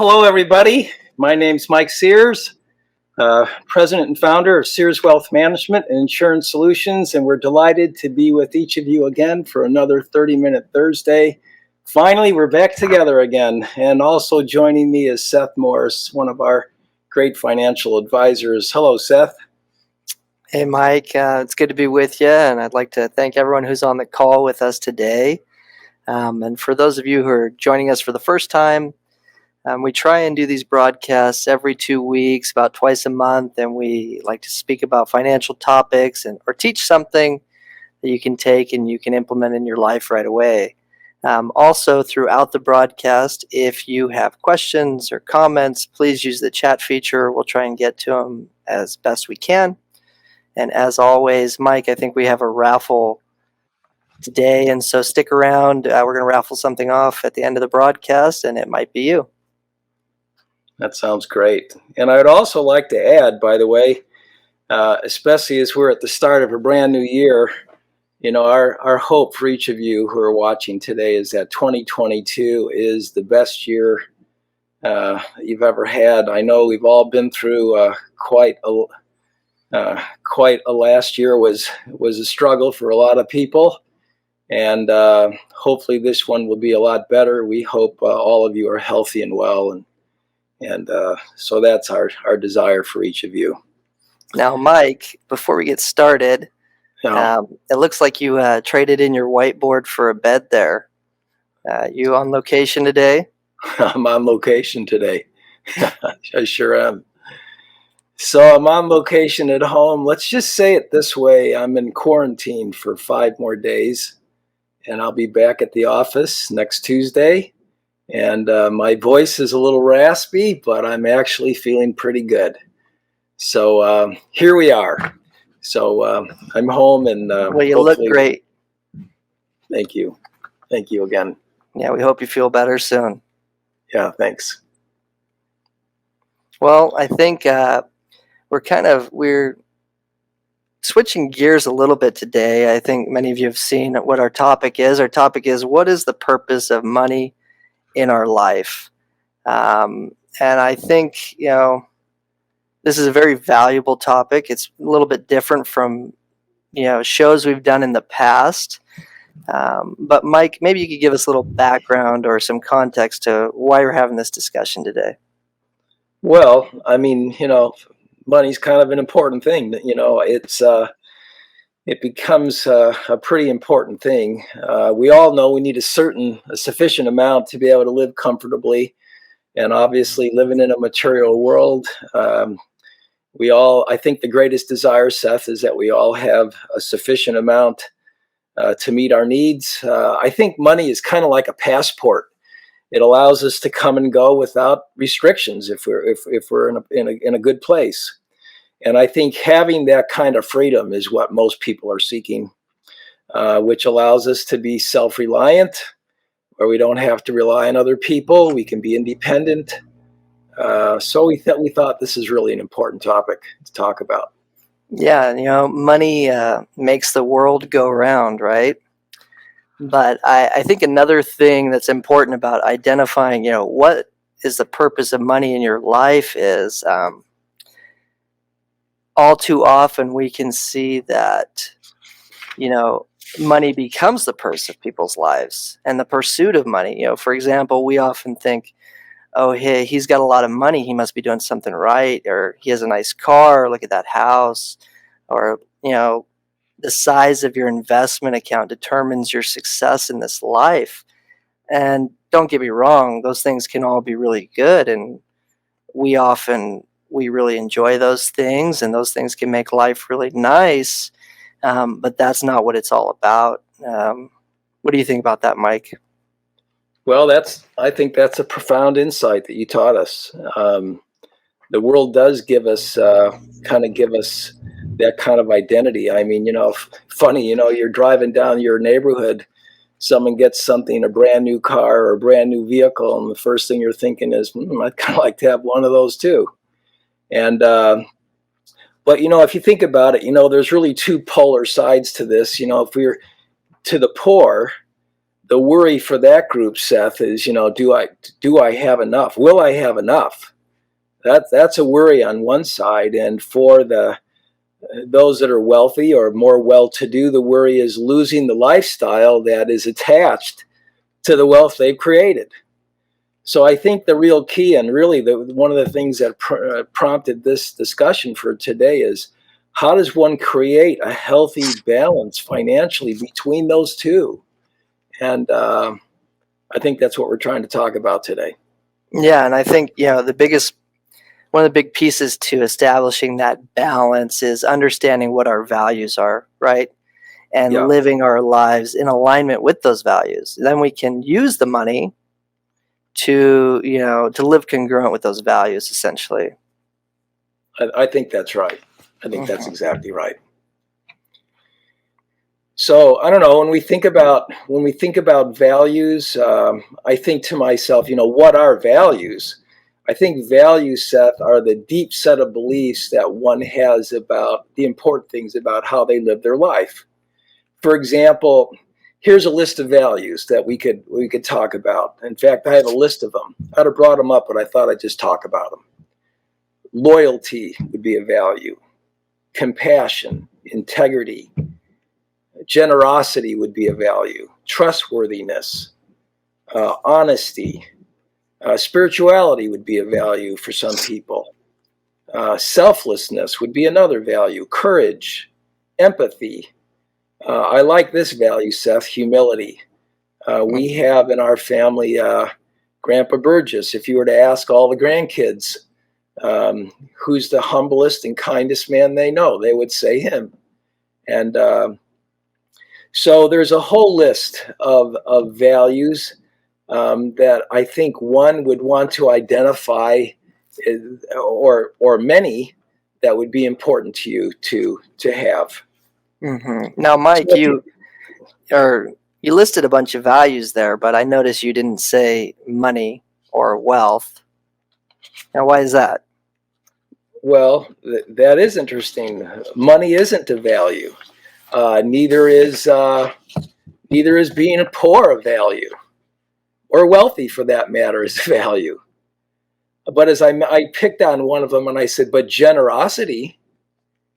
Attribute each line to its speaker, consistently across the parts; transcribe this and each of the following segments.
Speaker 1: Hello, everybody. My name's Mike Sears, President and founder of Sears Wealth Management and Insurance Solutions, and we're delighted to be with each of you again for another 30-minute Thursday. Finally, we're back together again, and also joining me is Seth Morris, one of our great financial advisors. Hello, Seth.
Speaker 2: Hey, Mike. It's good to be with you, and I'd like to thank everyone who's on the call with us today. And for those of you who are joining us for the first time, we try and do these broadcasts every 2 weeks, about twice a month, and we like to speak about financial topics or teach something that you can take and you can implement in your life right away. Also, throughout the broadcast, if you have questions or comments, please use the chat feature. We'll try and get to them as best we can. And as always, Mike, I think we have a raffle today, and so stick around. We're going to raffle something off at the end of the broadcast, and it might be you.
Speaker 1: That sounds great. And I would also like to add, by the way, especially as we're at the start of a brand new year, our hope for each of you who are watching today is that 2022 is the best year you've ever had. I know we've all been through quite a last year was a struggle for a lot of people, and hopefully this one will be a lot better. We hope all of you are healthy and well, and so that's our desire for each of you.
Speaker 2: Now, Mike, before we get started, it looks like you traded in your whiteboard for a bed there. You on location today?
Speaker 1: I'm on location today. I sure am. So I'm on location at home. Let's just say it this way. I'm in quarantine for 5 more days, and I'll be back at the office next Tuesday. And my voice is a little raspy, but I'm actually feeling pretty good. So here we are. So I'm home, and
Speaker 2: well, you look great.
Speaker 1: Thank you. Thank you again.
Speaker 2: Yeah, we hope you feel better soon.
Speaker 1: Yeah, thanks.
Speaker 2: Well, I think we're switching gears a little bit today. I think many of you have seen what our topic is. Our topic is, what is the purpose of money in our life? And I think, this is a very valuable topic. It's a little bit different from, shows we've done in the past. But Mike, maybe you could give us a little background or some context to why we're having this discussion today.
Speaker 1: Well, I mean, money's kind of an important thing. It becomes a pretty important thing. We all know we need a sufficient amount to be able to live comfortably, and obviously living in a material world, I think the greatest desire, Seth, is that we all have a sufficient amount to meet our needs. I think money is kind of like a passport. It allows us to come and go without restrictions if we're in a good place. And I think having that kind of freedom is what most people are seeking, which allows us to be self-reliant, where we don't have to rely on other people. We can be independent. So we thought this is really an important topic to talk about.
Speaker 2: Yeah, money makes the world go round, right? But I think another thing that's important about identifying, what is the purpose of money in your life is, all too often we can see that, money becomes the purpose of people's lives and the pursuit of money. For example, we often think, oh, hey, he's got a lot of money, he must be doing something right, or he has a nice car, look at that house, or, the size of your investment account determines your success in this life. And don't get me wrong, those things can all be really good, and we really enjoy those things, and those things can make life really nice, but that's not what it's all about. What do you think about that, Mike?
Speaker 1: Well, I think that's a profound insight that you taught us. The world does give us that kind of identity. I mean, funny, you're driving down your neighborhood, someone gets a brand new car or a brand new vehicle, and the first thing you're thinking is, I'd kind of like to have one of those too. And but if you think about it, there's really 2 polar sides to this. If we're to the poor the worry for that group, Seth, is, do I have enough? Will I have enough? That's a worry on one side. And for those that are wealthy or more well-to-do, the worry is losing the lifestyle that is attached to the wealth they've created. So I think the real key, and really one of the things that prompted this discussion for today, is how does one create a healthy balance financially between those two? And I think that's what we're trying to talk about today.
Speaker 2: Yeah, and I think one of the big pieces to establishing that balance is understanding what our values are, right? And
Speaker 1: Yeah.
Speaker 2: living our lives in alignment with those values. Then we can use the money to live congruent with those values, essentially.
Speaker 1: I think that's right. I think that's exactly right. So I don't know, when we think about values, I think to myself, what are values? I think values, Seth, are the deep set of beliefs that one has about the important things about how they live their life. For example, here's a list of values that we could talk about. In fact, I have a list of them. I'd have brought them up, but I thought I'd just talk about them. Loyalty would be a value. Compassion, integrity, generosity would be a value. Trustworthiness, honesty, spirituality would be a value for some people. Selflessness would be another value. Courage, empathy. I like this value, Seth, humility. We have in our family Grandpa Burgess. If you were to ask all the grandkids who's the humblest and kindest man they know, they would say him. And so there's a whole list of values that I think one would want to identify, or many that would be important to you to have.
Speaker 2: Now, Mike, you listed a bunch of values there, but I noticed you didn't say money or wealth. Now, why is that?
Speaker 1: Well, that is interesting. Money isn't a value. Neither is being poor a value, or wealthy for that matter is a value. But as I picked on one of them and I said, but generosity,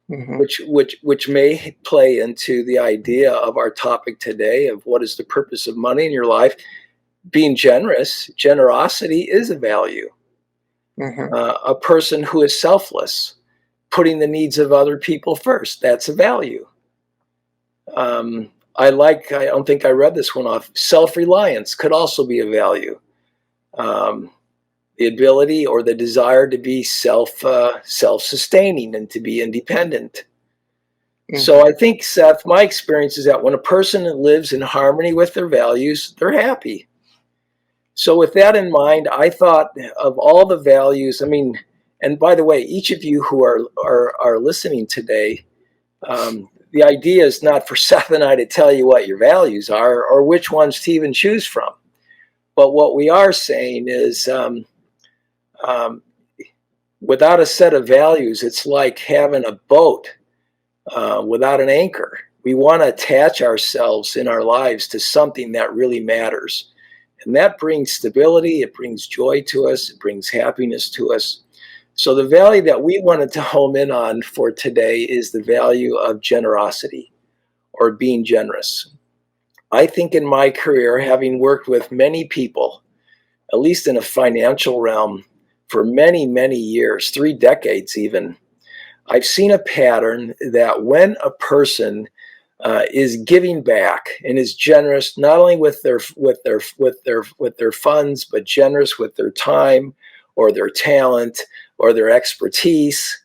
Speaker 1: which may play into the idea of our topic today of what is the purpose of money in your life. Being generous, generosity is a value. A person who is selfless, putting the needs of other people first, that's a value. I don't think I read this one off. Self-reliance could also be a value. The ability or the desire to be self-sustaining and to be independent. So I think, Seth, my experience is that when a person lives in harmony with their values, they're happy. So with that in mind, I thought of all the values. I mean, and by the way, each of you who are listening today, the idea is not for Seth and I to tell you what your values are or which ones to even choose from. But what we are saying is, without a set of values, it's like having a boat without an anchor. We want to attach ourselves in our lives to something that really matters. And that brings stability, it brings joy to us, it brings happiness to us. So the value that we wanted to home in on for today is the value of generosity, or being generous. I think in my career, having worked with many people, at least in a financial realm, for many, many years, 3 decades even, I've seen a pattern that when a person is giving back and is generous, not only with their funds, but generous with their time or their talent or their expertise,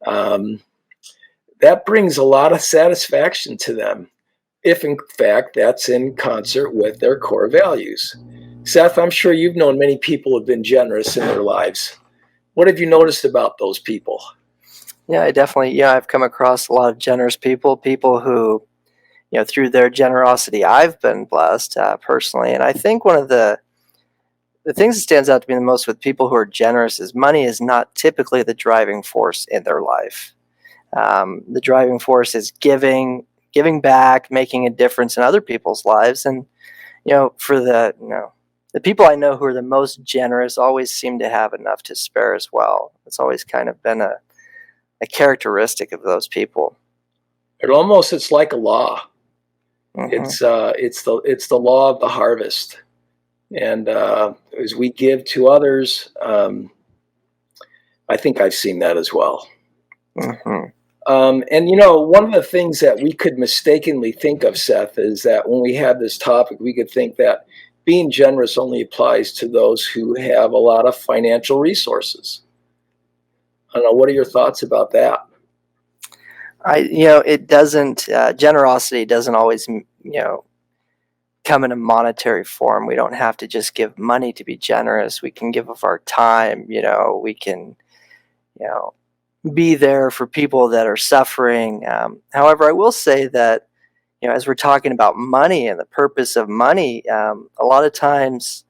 Speaker 1: that brings a lot of satisfaction to them, if in fact that's in concert with their core values. Seth, I'm sure you've known many people who have been generous in their lives. What have you noticed about those people?
Speaker 2: Yeah, I've come across a lot of generous people who, through their generosity, I've been blessed personally. And I think one of the things that stands out to me the most with people who are generous is money is not typically the driving force in their life. The driving force is giving back, making a difference in other people's lives. And, For the people I know who are the most generous always seem to have enough to spare as well. It's always kind of been a characteristic of those people.
Speaker 1: It's like a law.
Speaker 2: Hmm.
Speaker 1: It's the law of the harvest, and as we give to others, I think I've seen that as well.
Speaker 2: Hmm.
Speaker 1: And one of the things that we could mistakenly think of, Seth, is that when we have this topic, we could think that being generous only applies to those who have a lot of financial resources. I don't know. What are your thoughts about that?
Speaker 2: It doesn't. Generosity doesn't always, come in a monetary form. We don't have to just give money to be generous. We can give of our time. We can, you know, be there for people that are suffering. However, I will say that, as we're talking about money and the purpose of money, a lot of times,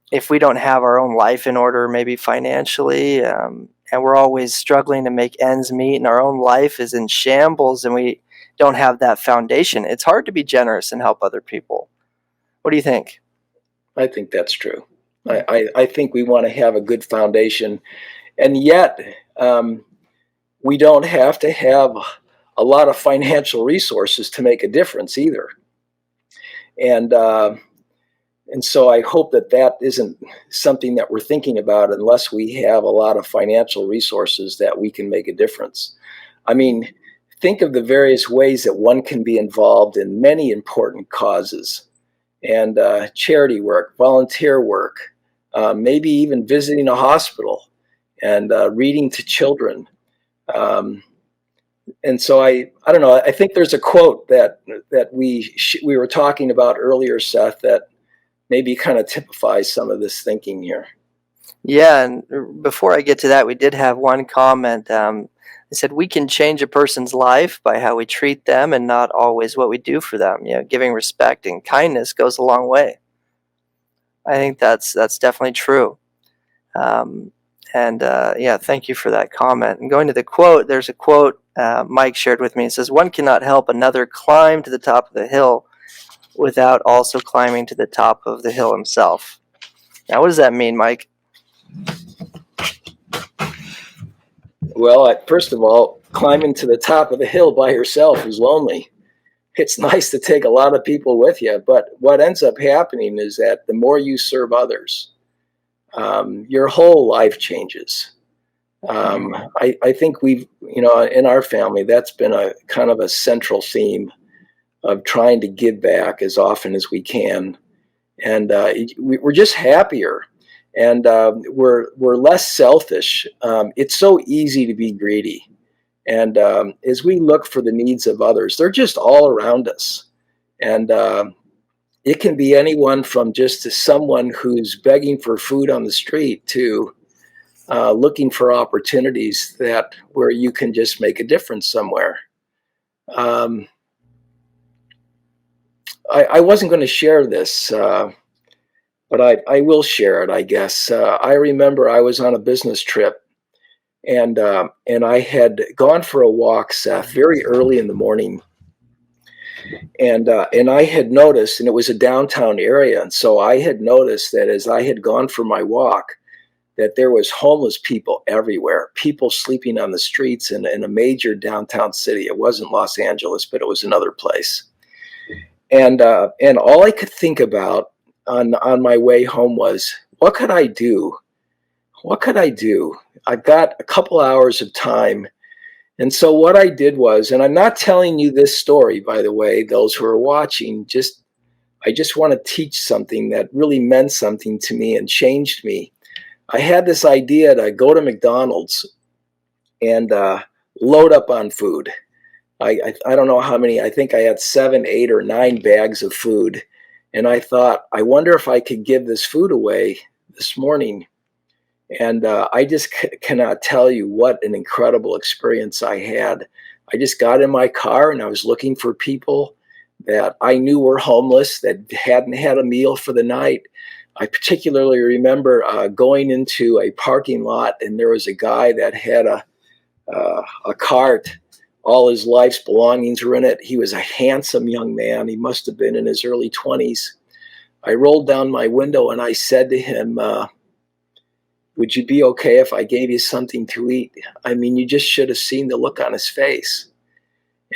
Speaker 2: if we don't have our own life in order, maybe financially, and we're always struggling to make ends meet, and our own life is in shambles, and we don't have that foundation, it's hard to be generous and help other people. What do you think?
Speaker 1: I think that's true. I think we want to have a good foundation, and yet we don't have to have a lot of financial resources to make a difference either. And and so I hope that that isn't something that we're thinking about unless we have a lot of financial resources that we can make a difference. I mean, think of the various ways that one can be involved in many important causes and charity work, volunteer work, maybe even visiting a hospital and reading to children. Um, and so I don't know. I think there's a quote that we were talking about earlier, Seth, that maybe kind of typifies some of this thinking here.
Speaker 2: Yeah, and before I get to that, we did have one comment. They said we can change a person's life by how we treat them and not always what we do for them. Giving respect and kindness goes a long way. I think that's definitely true. Um, and yeah, thank you for that comment. And going to the quote, there's a quote Mike shared with me. It says, "One cannot help another climb to the top of the hill without also climbing to the top of the hill himself." Now, what does that mean, Mike?
Speaker 1: Well, first of all, climbing to the top of the hill by yourself is lonely. It's nice to take a lot of people with you, but what ends up happening is that the more you serve others, your whole life changes. I think we've, in our family, that's been a kind of a central theme of trying to give back as often as we can. And we're just happier, and we're less selfish. It's so easy to be greedy, and as we look for the needs of others, they're just all around us, and it can be anyone from just to someone who's begging for food on the street to looking for opportunities that where you can just make a difference somewhere. Um, I wasn't going to share this. But I will share it, I guess. I remember I was on a business trip, and I had gone for a walk, Seth, very early in the morning, and I had noticed, and it was a downtown area, and so I had noticed that as I had gone for my walk, that there was homeless people everywhere, people sleeping on the streets in a major downtown city. It wasn't Los Angeles, but it was another place, and all I could think about on my way home was, what could I do? What could I do? I've got a couple hours of time. And so what I did was, and I'm not telling you this story, by the way, those who are watching, I just want to teach something that really meant something to me and changed me. I had this idea to go to McDonald's and load up on food. I don't know how many, I think I had 7, 8, or 9 bags of food. And I thought, I wonder if I could give this food away this morning. And I just cannot tell you what an incredible experience I had. I just got in my car and I was looking for people that I knew were homeless, that hadn't had a meal for the night. I particularly remember going into a parking lot, and there was a guy that had a cart. All his life's belongings were in it. He was a handsome young man. He must have been in his early 20s. I rolled down my window and I said to him, would you be okay if I gave you something to eat? I mean, you just should have seen the look on his face.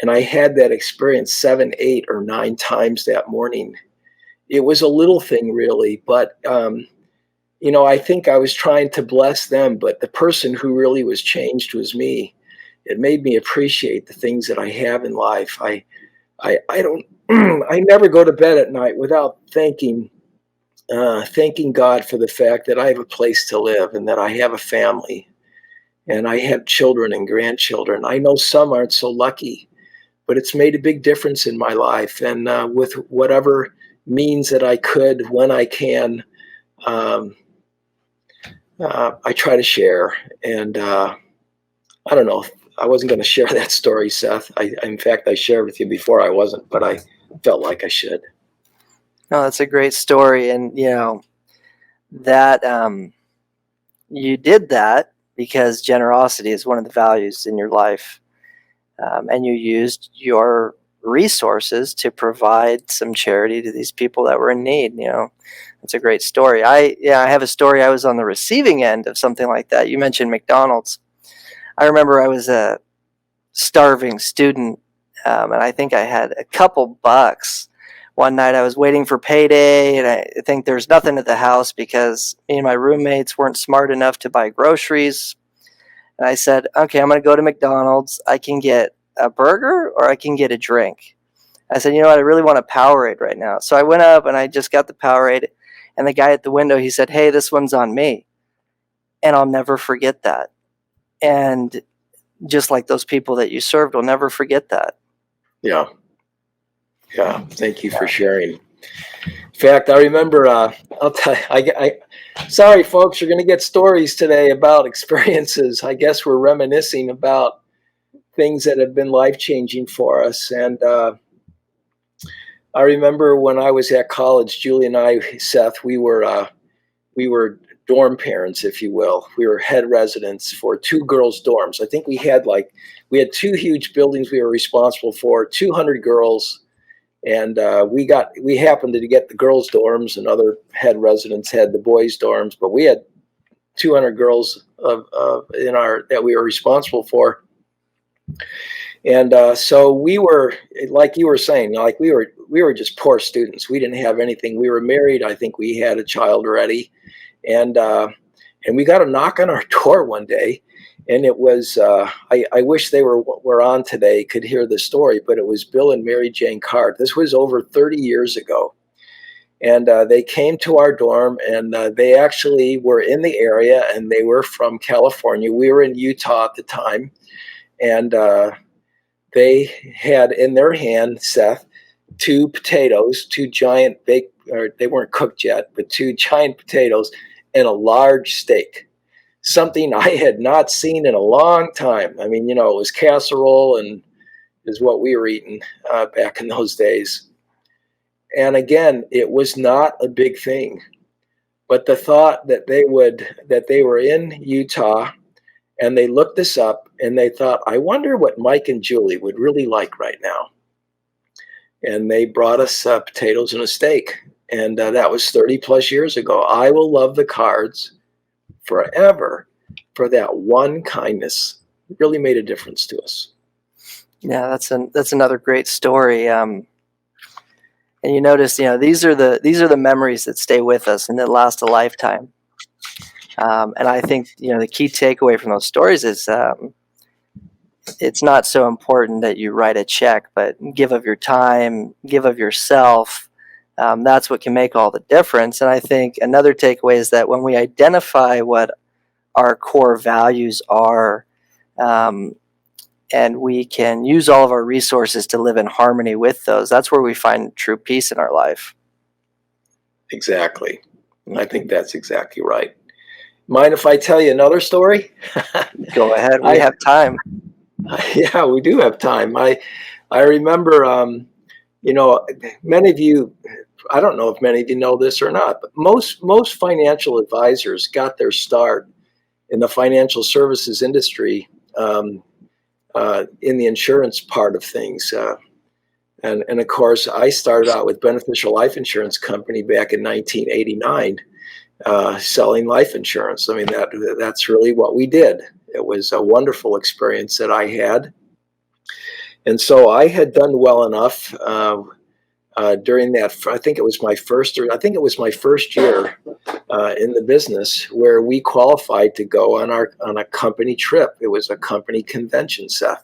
Speaker 1: And I had that experience 7, 8, or 9 times that morning. It was a little thing, really, but I think I was trying to bless them, but the person who really was changed was me. It made me appreciate the things that I have in life. I don't, I never go to bed at night without thanking God for the fact that I have a place to live and that I have a family and I have children and grandchildren. I know some aren't so lucky, but it's made a big difference in my life. And with whatever means that I could, when I can, I try to share. And I don't know. I wasn't going to share that story, Seth. In fact, I shared with you before I wasn't, but I felt like I should.
Speaker 2: No, that's a great story. And, that you did that because generosity is one of the values in your life. And you used your resources to provide some charity to these people that were in need. That's a great story. I have a story. I was on the receiving end of something like that. You mentioned McDonald's. I remember I was a starving student, and I think I had a couple bucks. One night I was waiting for payday, and I think there's nothing at the house because me and my roommates weren't smart enough to buy groceries. And I said, okay, I'm going to go to McDonald's. I can get a burger or I can get a drink. I said, you know what? I really want a Powerade right now. So I went up and I just got the Powerade. And the guy at the window, he said, hey, this one's on me. And I'll never forget that. And just like those people that you served, will never forget that.
Speaker 1: Yeah. Thank you for sharing. In fact, I remember, I'll tell you, sorry, folks, you're going to get stories today about experiences. I guess we're reminiscing about things that have been life-changing for us. And I remember when I was at college, Julie and I, Seth, we were dorm parents, if you will. We were head residents for 2 girls' dorms. I think we had 2 huge buildings we were responsible for, 200 girls. And we happened to get the girls' dorms, and other head residents had the boys' dorms. But we had 200 girls that we were responsible for. And so we were, like you were saying, we were just poor students. We didn't have anything. We were married. I think we had a child already, and we got a knock on our door one day. And it was, I wish they were on today, could hear the story, but it was Bill and Mary Jane Card. This was over 30 years ago. And they came to our dorm, and they actually were in the area, and they were from California. We were in Utah at the time. And they had in their hand, Seth, 2 potatoes, 2 giant they weren't cooked yet, but 2 giant potatoes and a large steak. Something I had not seen in a long time. I mean, it was casserole and is what we were eating back in those days. And again, it was not a big thing, but the thought that they were in Utah and they looked us up and they thought, I wonder what Mike and Julie would really like right now. And they brought us potatoes and a steak. And that was 30 plus years ago. I will love the Cards forever for that one kindness. It really made a difference to us.
Speaker 2: Yeah, that's another great story. And you notice, these are the memories that stay with us and that last a lifetime. And I think the key takeaway from those stories is it's not so important that you write a check, but give of your time, give of yourself. That's what can make all the difference. And I think another takeaway is that when we identify what our core values are, and we can use all of our resources to live in harmony with those, that's where we find true peace in our life.
Speaker 1: Exactly. I think that's exactly right. Mind if I tell you another story?
Speaker 2: Go ahead. We have time.
Speaker 1: Yeah, we do have time. I remember, many of you, I don't know if many of you know this or not, but most financial advisors got their start in the financial services industry, in the insurance part of things. And of course, I started out with Beneficial Life Insurance Company back in 1989, selling life insurance. I mean, that's really what we did. It was a wonderful experience that I had. And so I had done well enough during that. I think it was my first year in the business where we qualified to go on a company trip. It was a company convention, Seth.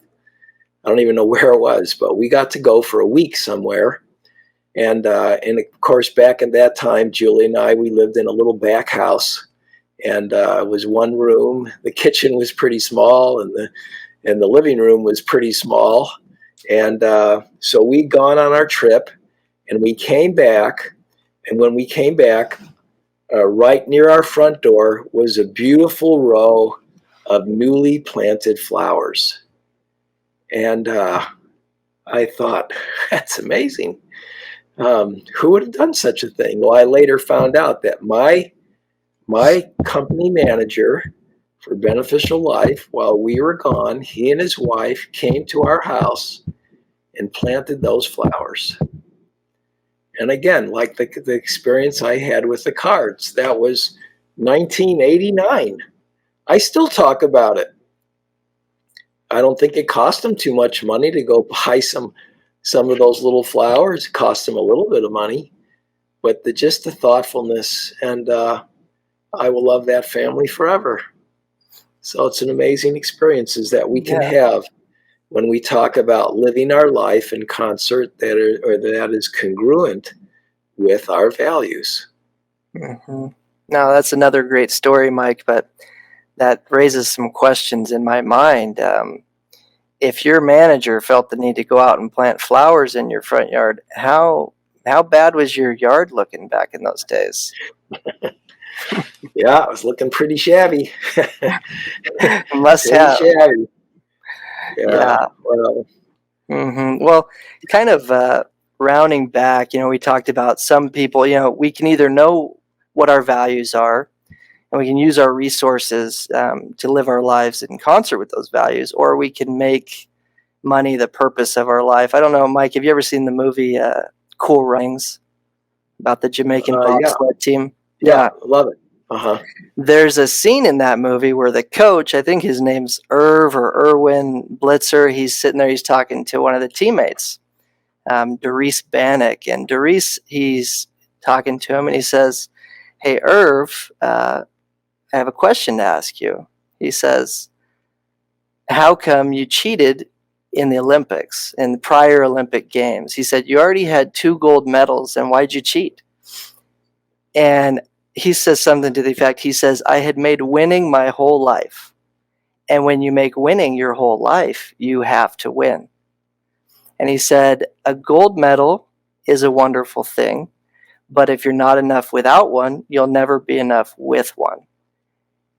Speaker 1: I don't even know where it was, but we got to go for a week somewhere. And of course, back in that time, Julie and I, we lived in a little back house, and it was one room. The kitchen was pretty small, and the living room was pretty small. And so we'd gone on our trip, and we came back. And when we came back, right near our front door was a beautiful row of newly planted flowers. And I thought, that's amazing. Who would have done such a thing? Well, I later found out that my company manager for Beneficial Life, while we were gone, he and his wife came to our house and planted those flowers. And again, like the experience I had with the cards, that was 1989. I still talk about it. I don't think it cost them too much money to go buy some of those little flowers. It cost them a little bit of money, but just the thoughtfulness, and I will love that family forever. So it's an amazing experiences that we can have when we talk about living our life in concert that is congruent with our values.
Speaker 2: Mm-hmm. Now, that's another great story, Mike, but that raises some questions in my mind. If your manager felt the need to go out and plant flowers in your front yard, how bad was your yard looking back in those days?
Speaker 1: Yeah, it was looking pretty shabby.
Speaker 2: Must have.
Speaker 1: Shabby.
Speaker 2: Yeah.
Speaker 1: Well,
Speaker 2: Well, kind of rounding back, we talked about some people, we can either know what our values are, and we can use our resources to live our lives in concert with those values, or we can make money the purpose of our life. I don't know, Mike, have you ever seen the movie Cool Runnings about the Jamaican bobsled team?
Speaker 1: Yeah, love it. Uh-huh.
Speaker 2: There's a scene in that movie where the coach, I think his name's Irv or Irwin Blitzer, he's sitting there, he's talking to one of the teammates, Doris Bannock. And Doris, he's talking to him, and he says, "Hey, Irv, I have a question to ask you." He says, "How come you cheated in the Olympics, in the prior Olympic Games?" He said, "You already had 2 gold medals, and why'd you cheat?" And he says something to the effect, he says, "I had made winning my whole life. And when you make winning your whole life, you have to win." And he said, "A gold medal is a wonderful thing, but if you're not enough without one, you'll never be enough with one."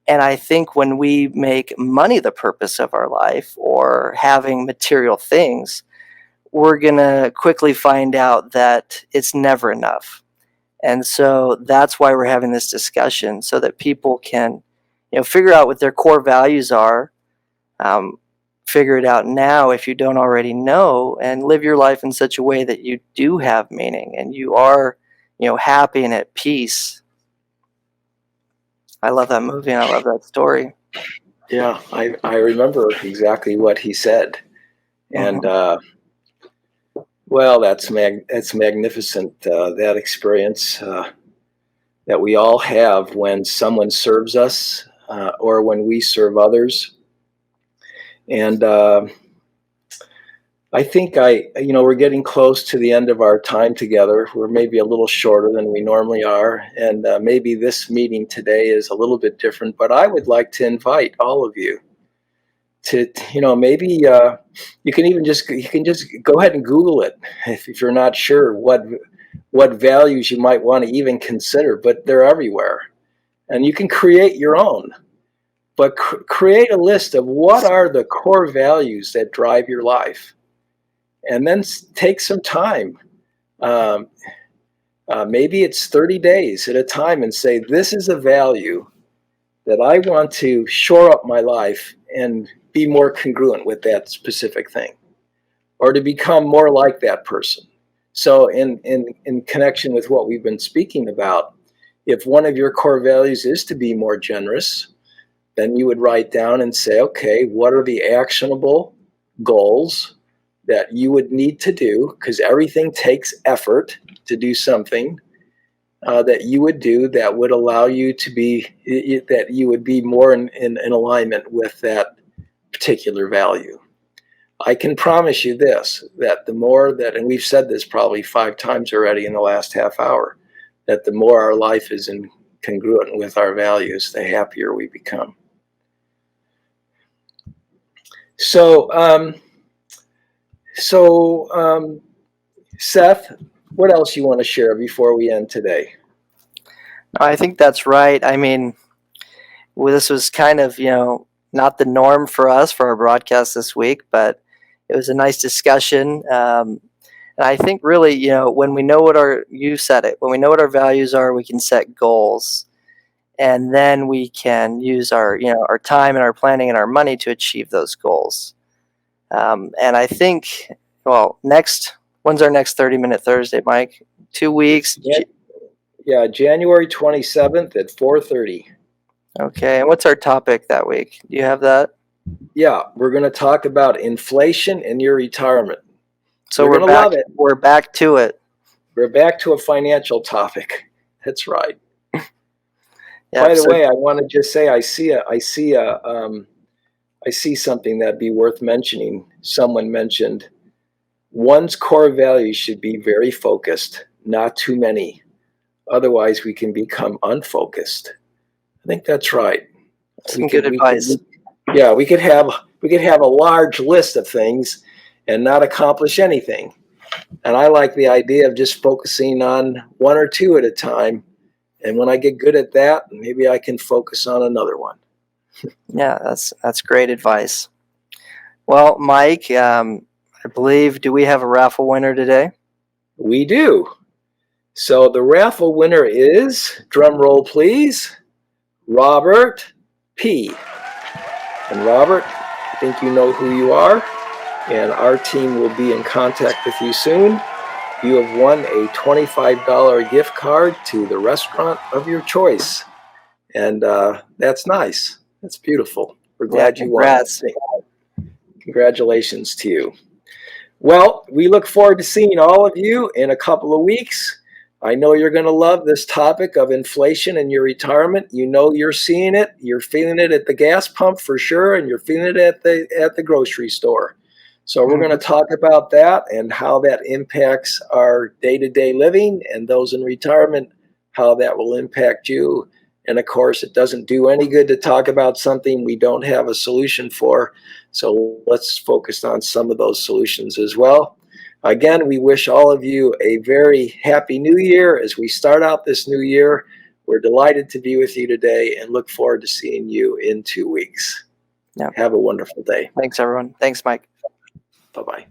Speaker 2: And I think when we make money the purpose of our life, or having material things, we're going to quickly find out that it's never enough. And so that's why we're having this discussion, so that people can, figure out what their core values are, figure it out now if you don't already know, and live your life in such a way that you do have meaning and you are, happy and at peace. I love that movie and I love that story.
Speaker 1: Yeah, I remember exactly what he said. And well, that's magnificent, that experience that we all have when someone serves us or when we serve others. And I think we're getting close to the end of our time together. We're maybe a little shorter than we normally are, and maybe this meeting today is a little bit different. But I would like to invite all of you to, maybe you can just go ahead and Google it if you're not sure what values you might want to even consider. But they're everywhere, and you can create your own. But create a list of what are the core values that drive your life. And then take some time. Maybe it's 30 days at a time, and say, this is a value that I want to shore up my life and be more congruent with that specific thing. or to become more like that person. So in connection with what we've been speaking about, if one of your core values is to be more generous, then you would write down and say, okay, what are the actionable goals that you would need to do? Because everything takes effort to do something that you would do that would allow you to be, that you would be more in alignment with that particular value. I can promise you this, that the more that, and we've said this probably 5 times already in the last half hour, that the more our life is congruent with our values, the happier we become. So, Seth, what else you want to share before we end today?
Speaker 2: I think that's right. I mean, this was kind of, not the norm for us for our broadcast this week, but it was a nice discussion. And I think really, when we know you said it, when we know what our values are, we can set goals. And then we can use our time and our planning and our money to achieve those goals. And I think, when's our next 30-minute Thursday, Mike? 2 weeks?
Speaker 1: Yeah, January 27th at 4:30.
Speaker 2: Okay, and what's our topic that week? Do you have that?
Speaker 1: Yeah, we're going to talk about inflation in your retirement.
Speaker 2: So we're back. Love it. We're back to it.
Speaker 1: We're back to a financial topic. That's right.
Speaker 2: Yeah,
Speaker 1: by the way, I want to just say I see something that'd be worth mentioning. Someone mentioned one's core values should be very focused, not too many. Otherwise, we can become unfocused. I think that's right.
Speaker 2: Some good advice.
Speaker 1: We could have a large list of things and not accomplish anything. And I like the idea of just focusing on 1 or 2 at a time. And when I get good at that, maybe I can focus on another one.
Speaker 2: Yeah, that's great advice. Well, Mike, I believe, do we have a raffle winner today?
Speaker 1: We do. So the raffle winner is, drum roll please, Robert P. And Robert, I think you know who you are, and our team will be in contact with you soon. You have won a $25 gift card to the restaurant of your choice. And that's nice. That's beautiful. We're glad you won. Congratulations to you. Well, we look forward to seeing all of you in a couple of weeks. I know you're going to love this topic of inflation in your retirement. You know you're seeing it. You're feeling it at the gas pump for sure, and you're feeling it at the grocery store. So we're going to talk about that and how that impacts our day-to-day living, and those in retirement, how that will impact you. And of course, it doesn't do any good to talk about something we don't have a solution for. So let's focus on some of those solutions as well. Again, we wish all of you a very happy new year as we start out this new year. We're delighted to be with you today and look forward to seeing you in 2 weeks.
Speaker 2: Yeah.
Speaker 1: Have a wonderful day.
Speaker 2: Thanks, everyone. Thanks, Mike.
Speaker 1: Bye-bye.